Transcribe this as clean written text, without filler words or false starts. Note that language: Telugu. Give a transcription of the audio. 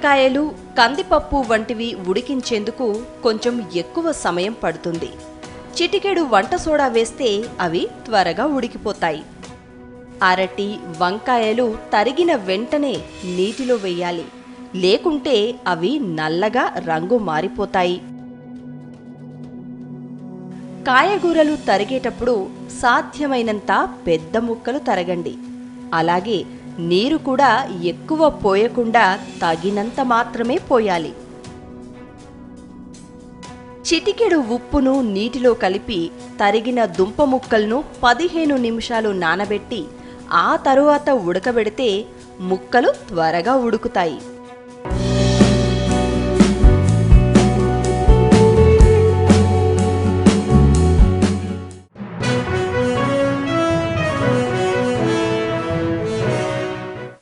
వంకాయలు, కందిపప్పు వంటివి ఉడికించేందుకు కొంచెం ఎక్కువ సమయం పడుతుంది. చిటికెడు వంట సోడా వేస్తే అవి త్వరగా ఉడికిపోతాయి. అరటి, వంకాయలు తరిగిన వెంటనే నీటిలో వేయాలి, లేకుంటే అవి నల్లగా రంగు మారిపోతాయి. కాయగూరలు తరిగేటప్పుడు సాధ్యమైనంత పెద్ద ముక్కలు తరగండి. అలాగే నీరు కూడా ఎక్కువ పోయకుండా తగినంత మాత్రమే పోయాలి. చిటికెడు ఉప్పును నీటిలో కలిపి తరిగిన దుంప ముక్కలను 15 నిమిషాలు నానబెట్టి ఆ తరువాత ఉడకబెడితే ముక్కలు త్వరగా ఉడుకుతాయి.